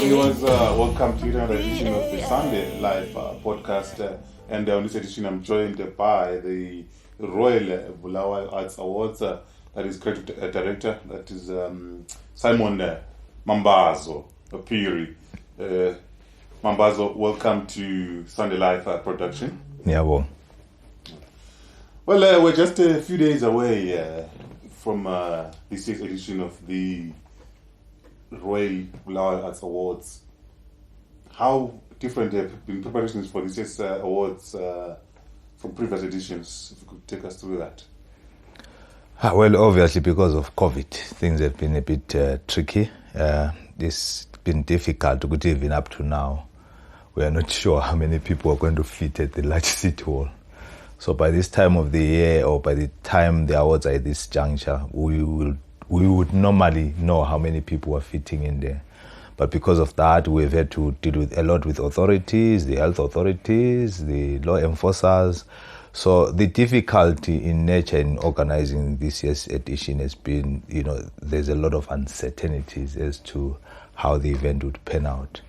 Viewers, welcome to another edition of the Sunday Live podcast. And on this edition, I'm joined by the ROIL Byo Arts Awards. That is creative director. That is Simon Mambazo Phiri. Mambazo, welcome to Sunday Live production. Yeah, well. Well, we're just a few days away from this year's edition of the ROIL Byo Arts Awards. How different have been preparations for this year's awards from previous editions? If you could take us through that. Well, obviously because of COVID, things have been a bit tricky. It's been difficult to get even up to now. We are not sure how many people are going to fit at the large city hall. So by this time of the year, or by the time the awards are at this juncture, we would normally know how many people are fitting in there. But because of that, we've had to deal with a lot with authorities, the health authorities, the law enforcers. So the difficulty in nature in organizing this year's edition has been, there's a lot of uncertainties as to how the event would pan out.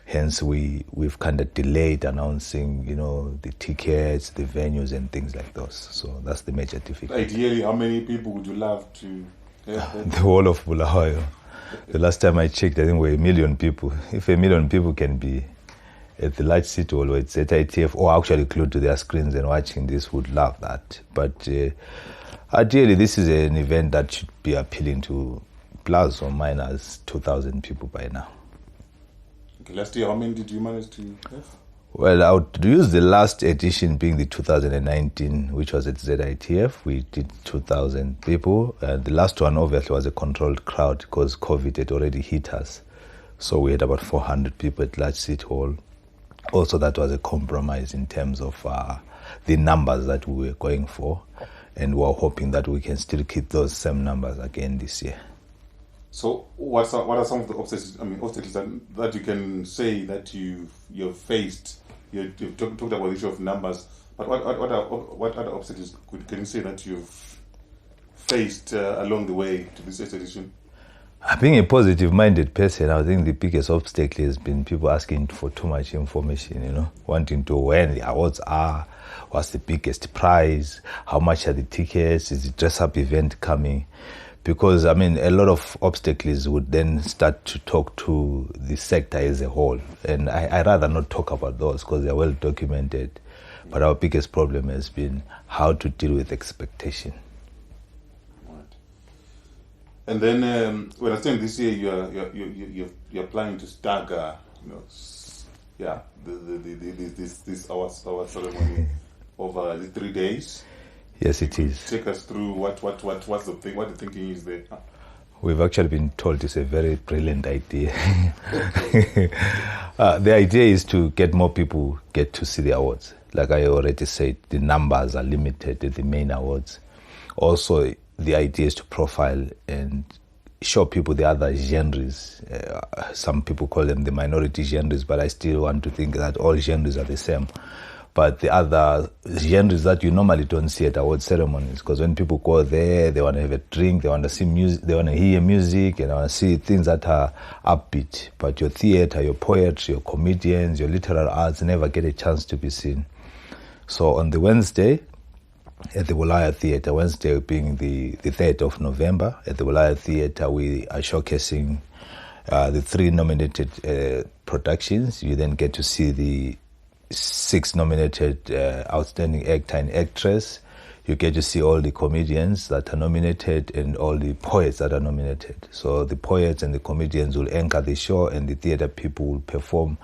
Hence, we've kind of delayed announcing, the tickets, the venues, and things like those. So that's the major difficulty. Ideally, how many people would you love to have? The whole of Bulawayo. The last time I checked, I think we're 1 million people. If 1 million people can be at the large city hall or at ZITF, or actually glued to their screens and watching this, would love that. But ideally, this is an event that should be appealing to plus or minus 2,000 people by now. Okay, last year, how many did you manage to have? Well, I would use the last edition being the 2019, which was at ZITF. We did 2,000 people. The last one obviously was a controlled crowd because COVID had already hit us. So we had about 400 people at large city hall. Also, that was a compromise in terms of the numbers that we were going for. And we're hoping that we can still keep those same numbers again this year. So what are some of the obstacles that you can say that you've faced? You've talked about the issue of numbers, but what other obstacles can you say that you've faced along the way to this edition? Being a positive-minded person, I think the biggest obstacle has been people asking for too much information, wanting to know when the awards are, what's the biggest prize, how much are the tickets, is the dress-up event coming? Because, a lot of obstacles would then start to talk to the sector as a whole. And I rather not talk about those because they're well documented. But our biggest problem has been how to deal with expectation. Right. And then, we understand this year you're planning to stagger, this award ceremony over the 3 days. Yes, it is. Take us through what's the thing, what the thinking is there. We've actually been told it's a very brilliant idea. The idea is to get more people get to see the awards. Like I already said, the numbers are limited at the main awards. Also, the idea is to profile and show people the other genres. Some people call them the minority genres, but I still want to think that all genres are the same. But the other genres that you normally don't see at award ceremonies, because when people go there, they want to have a drink, they want to see music, they want to hear music, and they want to see things that are upbeat. But your theater, your poetry, your comedians, your literary arts never get a chance to be seen. So on the Wednesday, at the Bulawayo Theatre, Wednesday being the 3rd of November, at the Bulawayo Theatre, we are showcasing the 3 nominated productions. You then get to see the 6 nominated outstanding actor and actress. You get to see all the comedians that are nominated and all the poets that are nominated. So the poets and the comedians will anchor the show, and the theater people will perform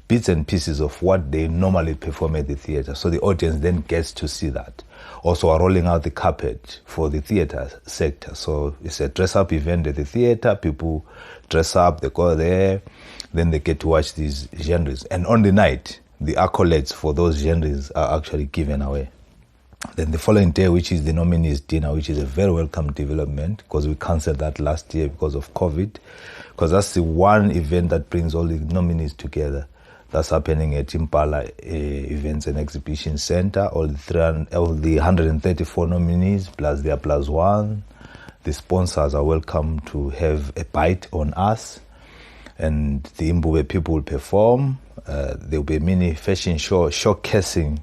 bits and pieces of what they normally perform at the theater. So the audience then gets to see that. Also, are rolling out the carpet for the theater sector. So it's a dress-up event at the theater. People dress up, they go there, then they get to watch these genres. And on the night, the accolades for those genres are actually given away. Then the following day, which is the nominees dinner, which is a very welcome development because we cancelled that last year because of COVID, because that's the one event that brings all the nominees together. That's happening at Impala Events and Exhibition Center. All the 134 nominees plus their plus one. The sponsors are welcome to have a bite on us. and the Imbube people will perform. There will be a mini fashion show showcasing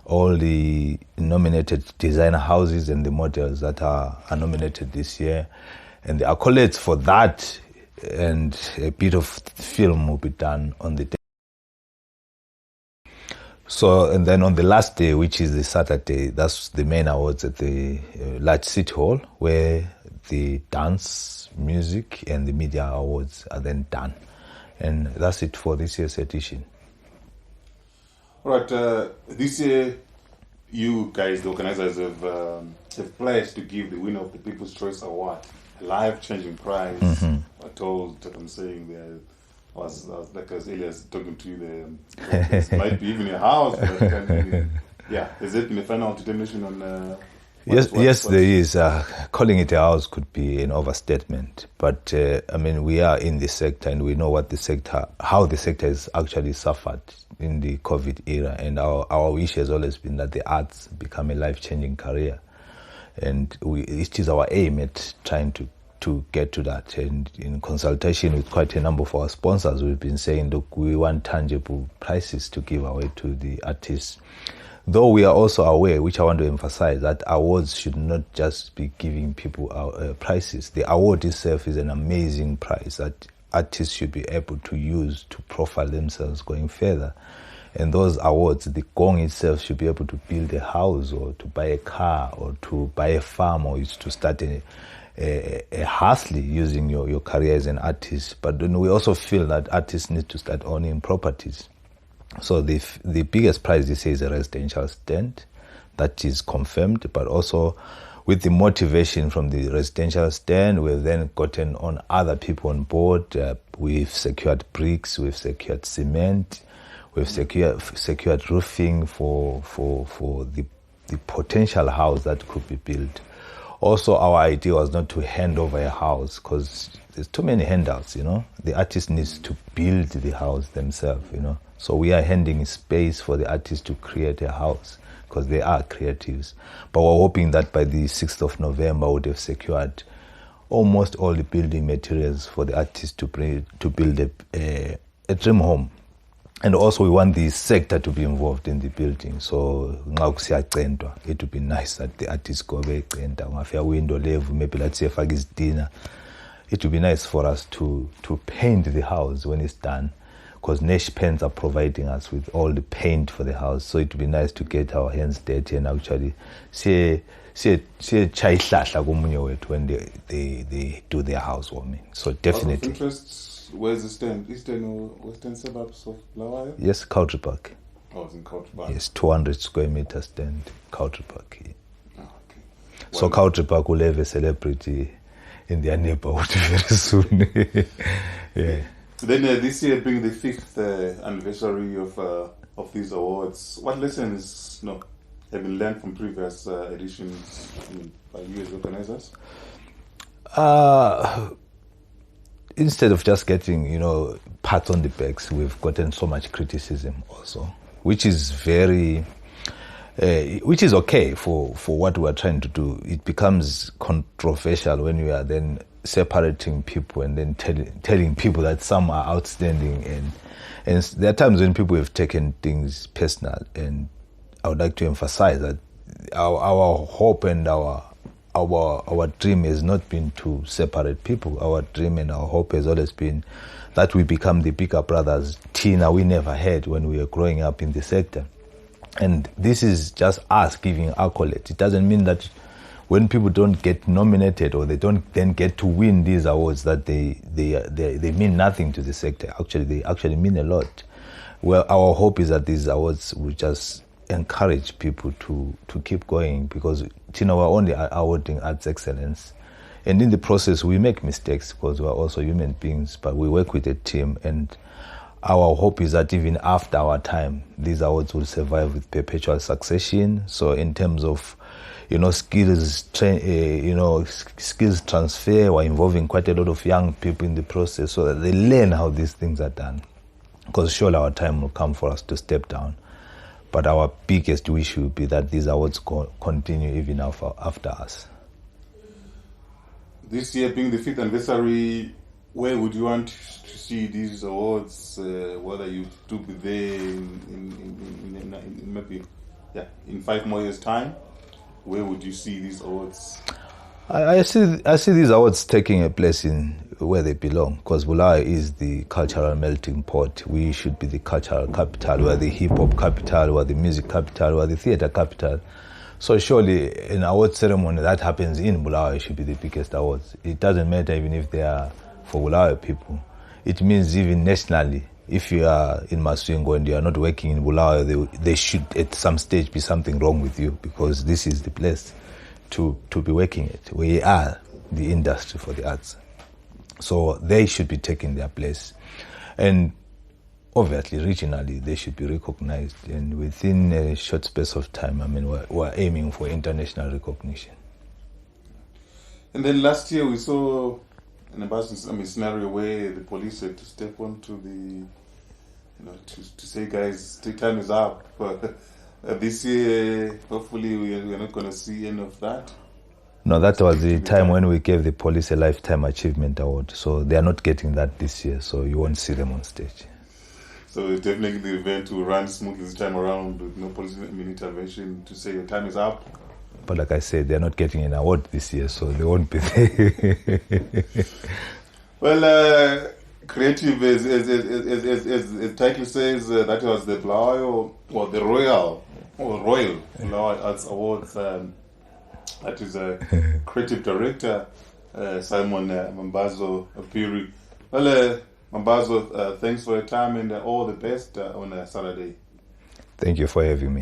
all the nominated designer houses and the models that are nominated this year. And the accolades for that and a bit of film will be done on the day. So, and then on the last day, which is the Saturday, that's the main awards at the large city hall, where the dance, music, and the media awards are then done. And that's it for this year's edition. All right, this year, you guys, the organizers, have pledged to give the winner of the People's Choice Award a life-changing prize. Mm-hmm. I told, I'm saying there, I was like as Elias talking to you there, this might be even a house. But yeah, has there been a final determination on... Yes, there is. Calling it a house could be an overstatement. But, I mean, we are in the sector and we know how the sector has actually suffered in the COVID era. And our wish has always been that the arts become a life-changing career. And it is our aim at trying to get to that. And in consultation with quite a number of our sponsors, we've been saying, look, we want tangible prizes to give away to the artists. Though we are also aware, which I want to emphasize, that awards should not just be giving people prizes. The award itself is an amazing prize that artists should be able to use to profile themselves going further. And those awards, the gong itself should be able to build a house or to buy a car or to buy a farm or to start a hustle using your career as an artist. But then we also feel that artists need to start owning properties. So the biggest prize this year is a residential stand that is confirmed, but also with the motivation from the residential stand, we've then gotten on other people on board. We've secured bricks, we've secured cement, we've secured roofing for the potential house that could be built. Also, our idea was not to hand over a house because there's too many handouts, The artist needs to build the house themselves, So we are handing space for the artists to create a house because they are creatives. But we're hoping that by the 6th of November, we would have secured almost all the building materials for the artists to build a dream home. And also we want the sector to be involved in the building. So it would be nice that the artists go back and window level, maybe let's say dinner. It would be nice for us to paint the house when it's done, because Nesh Paints are providing us with all the paint for the house. So it would be nice to get our hands dirty and actually see chai when they do their housewarming. So definitely. Out of interest, where's the stand? Eastern or western suburbs of Bulawayo? Yes, Country Park. Oh, it's in Country Park. Yes, 200 square meter stand, Country Park. Yeah. Oh, okay. So Country Park will have a celebrity in their neighborhood very soon. Yeah. Then this year being the 5th anniversary of these awards, what lessons have been learned from previous editions by you as organizers? Instead of just getting, pats on the backs, we've gotten so much criticism also, which is which is okay for what we're trying to do. It becomes controversial when we are then separating people and then telling people that some are outstanding. And there are times when people have taken things personal, and I would like to emphasize that our hope and our dream has not been to separate people. Our dream and our hope has always been that we become the bigger brothers Tina we never had when we were growing up in the sector. And this is just us giving accolades. It doesn't mean that when people don't get nominated or they don't then get to win these awards that they mean nothing to the sector. Actually, they actually mean a lot. Well, our hope is that these awards will just encourage people to keep going, because we're only awarding arts excellence, and in the process we make mistakes because we're also human beings, but we work with a team, and our hope is that even after our time these awards will survive with perpetual succession. So in terms of skills transfer, we're involving quite a lot of young people in the process so that they learn how these things are done, because surely our time will come for us to step down. But our biggest wish will be that these awards continue even after us. This year being the 5th anniversary, Where would you want to see these awards? Whether you to be there in maybe in 5 more years' time, where would you see these awards? I see these awards taking a place in where they belong, because Bulawayo is the cultural melting pot. We should be the cultural capital. We're the hip hop capital. We're the music capital. We're the theater capital. So surely an award ceremony that happens in Bulawayo should be the biggest awards. It doesn't matter even if they are for Bulawayo people. It means even nationally, if you are in Masvingo and you are not working in Bulawayo, there should at some stage be something wrong with you, because this is the place to be working at. We are the industry for the arts. So they should be taking their place. And obviously, regionally, they should be recognized. And within a short space of time, I mean, we're aiming for international recognition. And then last year we saw an embarrassing scenario where the police had to step onto the, to say, guys, time is up. This year, hopefully, we're not going to see any of that. No, that was the time when we gave the police a Lifetime Achievement Award. So they are not getting that this year, so you won't see them on stage. So it's definitely the event will run smoothly this time around with no police intervention to say your time is up. But like I said, they're not getting an award this year, so they won't be there. Well, creative, as the title says, that was the Bulawayo, or the ROIL Byo Arts Awards. That is a creative director, Simon Mambazo Phiri. Well, Mambazo, thanks for your time and all the best on Saturday. Thank you for having me.